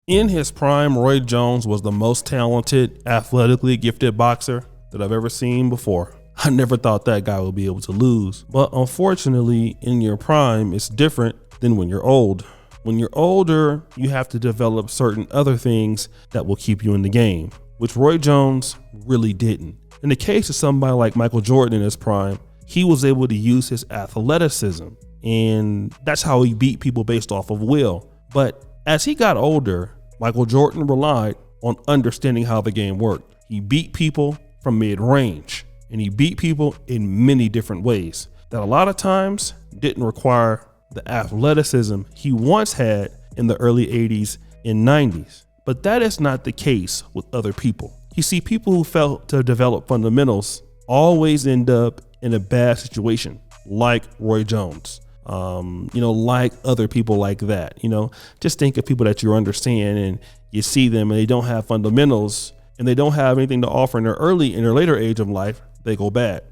In his prime, Roy Jones was the most talented, athletically gifted boxer that I've ever seen before. I never thought that guy would be able to lose. But unfortunately, in your prime, it's different than when you're old. When you're older, you have to develop certain other things that will keep you in the game, which Roy Jones really didn't. In the case of somebody like Michael Jordan in his prime, he was able to use his athleticism, and that's how he beat people based off of will. But as he got older, Michael Jordan relied on understanding how the game worked. He beat people from mid-range, and he beat people in many different ways that a lot of times didn't require the athleticism he once had in the early 80s and 90s. But that is not the case with other people. You see, people who fail to develop fundamentals always end up in a bad situation, like Roy Jones. Like other people like that. Just think of people that you understand and you see them and they don't have fundamentals and they don't have anything to offer in their later age of life, they go bad.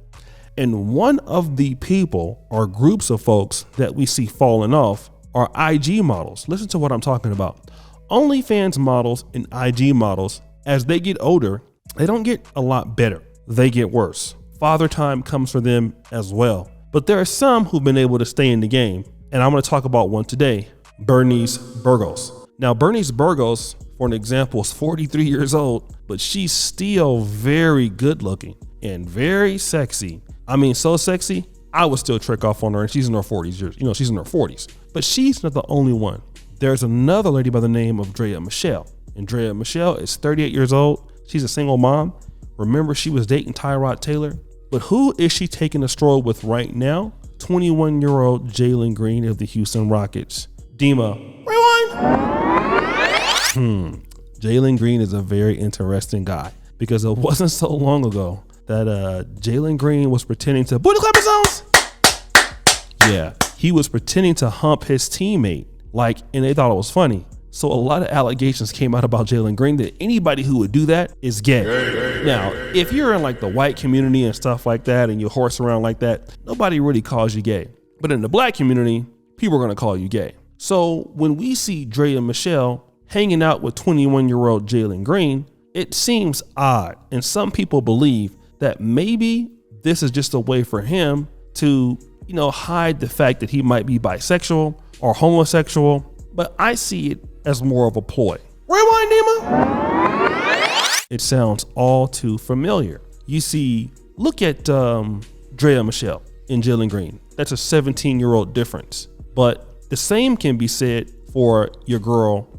And one of the people or groups of folks that we see falling off are IG models. Listen to what I'm talking about. OnlyFans models and IG models, as they get older, they don't get a lot better. They get worse. Father time comes for them as well. But there are some who've been able to stay in the game, and I'm going to talk about one today, Bernice Burgos. Now, Bernice Burgos, for an example, is 43 years old, but she's still very good looking and very sexy. I mean, so sexy, I would still trick off on her, and she's in her 40s. She's in her 40s, but she's not the only one. There's another lady by the name of Draya Michele, and Draya Michele is 38 years old. She's a single mom. Remember, she was dating Tyrod Taylor. But who is she taking a stroll with right now? 21-year-old Jalen Green of the Houston Rockets. Dima, rewind. Jalen Green is a very interesting guy because it wasn't so long ago that Jalen Green was pretending to booty clap his own. Yeah, he was pretending to hump his teammate, and they thought it was funny. So a lot of allegations came out about Jalen Green that anybody who would do that is gay. Now, if you're in the white community and stuff like that and you horse around like that, nobody really calls you gay. But in the black community, people are going to call you gay. So when we see Draya Michele hanging out with 21-year-old Jalen Green, it seems odd. And some people believe that maybe this is just a way for him to, hide the fact that he might be bisexual or homosexual. But I see it as more of a ploy. Rewind, Nima. It sounds all too familiar. You see, look at Draya Michele and Jalen Green. That's a 17-year-old difference. But the same can be said for your girl,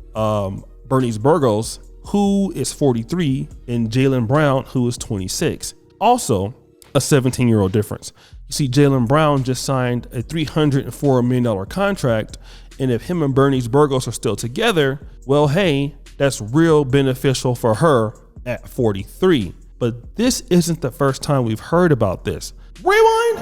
Bernice Burgos, who is 43, and Jaylen Brown, who is 26. Also, a 17-year-old difference. You see, Jaylen Brown just signed a $304 million contract. And if him and Bernice Burgos are still together, well, hey, that's real beneficial for her at 43. But this isn't the first time we've heard about this. Rewind.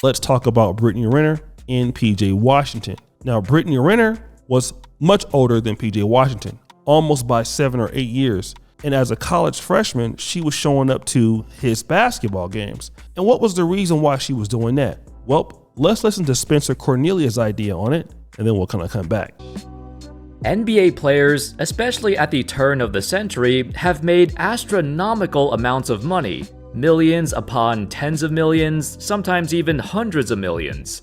Let's talk about Brittany Renner and PJ Washington. Now, Brittany Renner was much older than PJ Washington, almost by 7 or 8 years. And as a college freshman, she was showing up to his basketball games. And what was the reason why she was doing that? Well, let's listen to Spencer Cornelia's idea on it, and then we'll kind of come back. NBA players, especially at the turn of the century, have made astronomical amounts of money. Millions upon tens of millions, sometimes even hundreds of millions.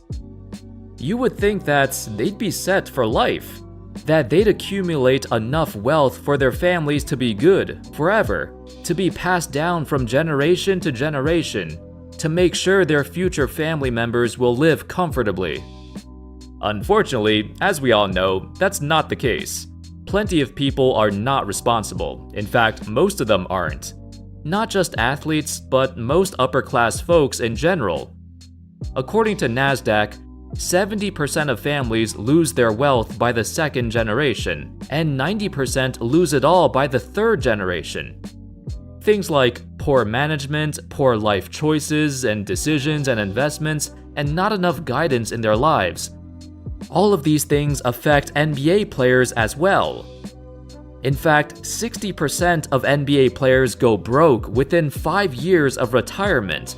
You would think that they'd be set for life, that they'd accumulate enough wealth for their families to be good forever, to be passed down from generation to generation, to make sure their future family members will live comfortably. Unfortunately, as we all know, that's not the case. Plenty of people are not responsible. In fact, most of them aren't. Not just athletes, but most upper-class folks in general. According to NASDAQ, 70% of families lose their wealth by the second generation, and 90% lose it all by the third generation. Things like poor management, poor life choices and decisions and investments, and not enough guidance in their lives. All of these things affect NBA players as well. In fact, 60% of NBA players go broke within 5 years of retirement.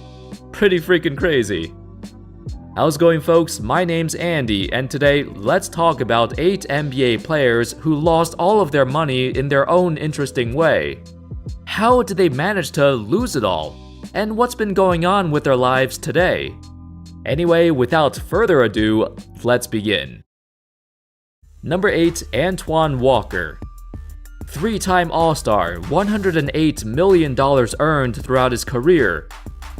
Pretty freaking crazy. How's it going, folks? My name's Andy, and today let's talk about 8 NBA players who lost all of their money in their own interesting way. How did they manage to lose it all? And what's been going on with their lives today? Anyway, without further ado, let's begin. Number 8, Antoine Walker. 3-time All-Star, $108 million earned throughout his career.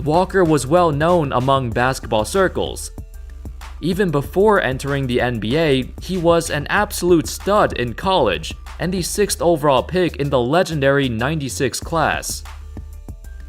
Walker was well known among basketball circles. Even before entering the NBA, he was an absolute stud in college and the 6th overall pick in the legendary '96 class.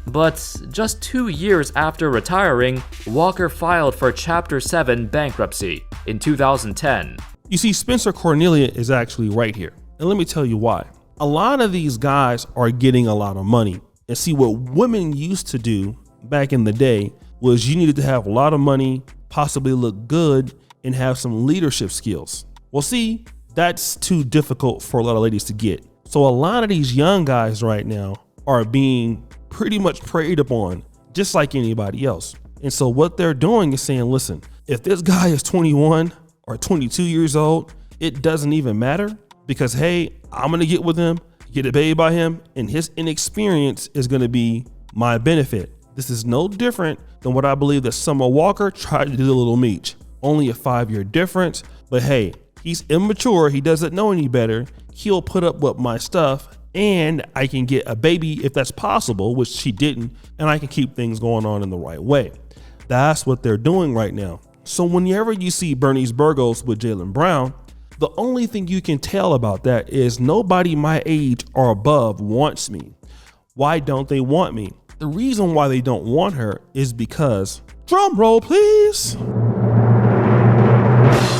But just 2 years after retiring, Walker filed for Chapter 7 bankruptcy in 2010. You see, Spencer Cornelia is actually right here. And let me tell you why. A lot of these guys are getting a lot of money. And see, what women used to do back in the day was you needed to have a lot of money, possibly look good, and have some leadership skills. Well, see, that's too difficult for a lot of ladies to get. So a lot of these young guys right now are being pretty much preyed upon just like anybody else. And so what they're doing is saying, listen, if this guy is 21 or 22 years old, it doesn't even matter because, hey, I'm going to get with him, get a baby by him, and his inexperience is going to be my benefit. This is no different than what I believe that Summer Walker tried to do to Little Meech. Only a 5-year difference, but hey, he's immature. He doesn't know any better. He'll put up with my stuff and I can get a baby if that's possible, which she didn't, and I can keep things going on in the right way. That's what they're doing right now. So whenever you see Bernice Burgos with Jaylen Brown, the only thing you can tell about that is nobody my age or above wants me. Why don't they want me? The reason why they don't want her is because, drum roll please.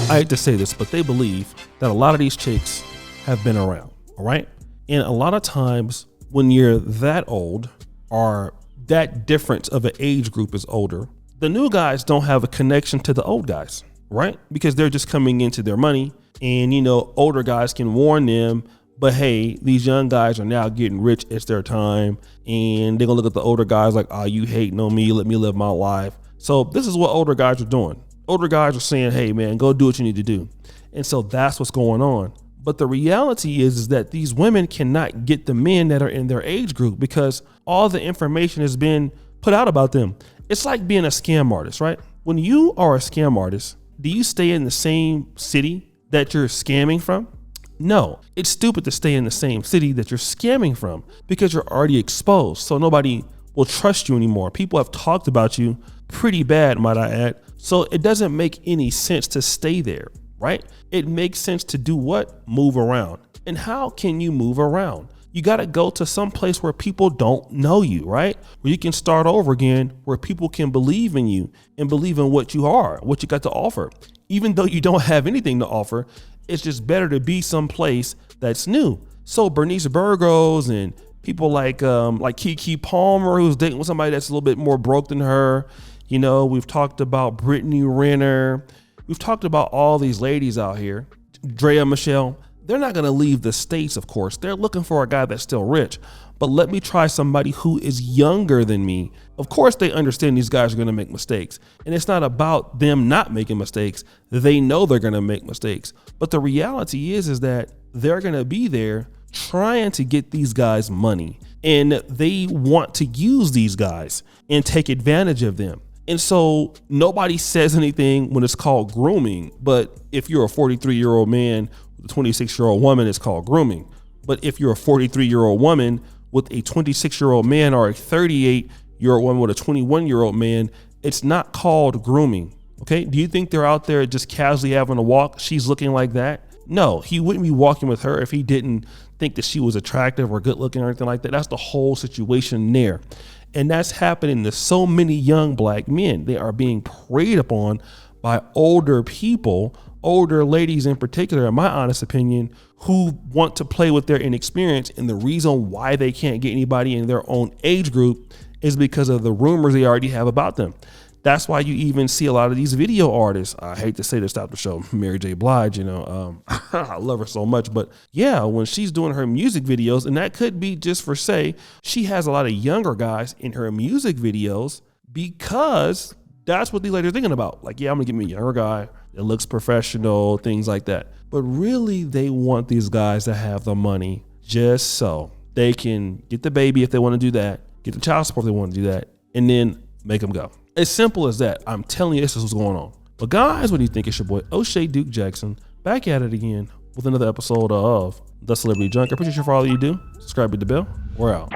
I hate to say this, but they believe that a lot of these chicks have been around, all right? And a lot of times when you're that old or that difference of an age group is older, the new guys don't have a connection to the old guys, right? Because they're just coming into their money and, you know, older guys can warn them, but hey, these young guys are now getting rich. It's their time. And they're gonna look at the older guys like, oh, you hating on me, let me live my life. So this is what older guys are doing. Older guys are saying, hey man, go do what you need to do. And so that's what's going on. But the reality is that these women cannot get the men that are in their age group because all the information has been put out about them. It's like being a scam artist, right? When you are a scam artist, do you stay in the same city that you're scamming from? No, it's stupid to stay in the same city that you're scamming from because you're already exposed. So nobody will trust you anymore. People have talked about you pretty bad, might I add. So it doesn't make any sense to stay there, right? It makes sense to do what? Move around. And how can you move around? You got to go to some place where people don't know you, right? Where you can start over again, where people can believe in you and believe in what you are, what you got to offer. Even though you don't have anything to offer, it's just better to be someplace that's new. So Bernice Burgos and people like Keke Palmer, who's dating with somebody that's a little bit more broke than her. You know, we've talked about Brittany Renner. We've talked about all these ladies out here. Draya Michele. They're not going to leave the States, of course. They're looking for a guy that's still rich. But let me try somebody who is younger than me. Of course, they understand these guys are going to make mistakes. And it's not about them not making mistakes. They know they're going to make mistakes. But the reality is that they're going to be there trying to get these guys money. And they want to use these guys and take advantage of them. And so nobody says anything when it's called grooming. But if you're a 43-year-old man with a 26-year-old woman, it's called grooming. But if you're a 43-year-old woman with a 26-year-old man or a 38-year-old woman with a 21-year-old man, it's not called grooming. Okay. Do you think they're out there just casually having a walk? She's looking like that. No, he wouldn't be walking with her if he didn't think that she was attractive or good looking or anything like that. That's the whole situation there. And that's happening to so many young black men. They are being preyed upon by older people, older ladies in particular, in my honest opinion, who want to play with their inexperience. And the reason why they can't get anybody in their own age group is because of the rumors they already have about them. That's why you even see a lot of these video artists. I hate to say this, stop the show, Mary J. Blige, I love her so much. But yeah, when she's doing her music videos, and that could be just for say, she has a lot of younger guys in her music videos because That's what these ladies are thinking about. Like, yeah, I'm gonna get me a younger guy that looks professional, things like that. But really, they want these guys to have the money just so they can get the baby if they want to do that, get the child support if they want to do that, and then make them go. As simple as that. I'm telling you, this is what's going on. But guys, what do you think? It's your boy O'Shea Duke Jackson back at it again with another episode of The Celebrity Junkie. I appreciate you for all that you do. Subscribe, hit the bell. We're out.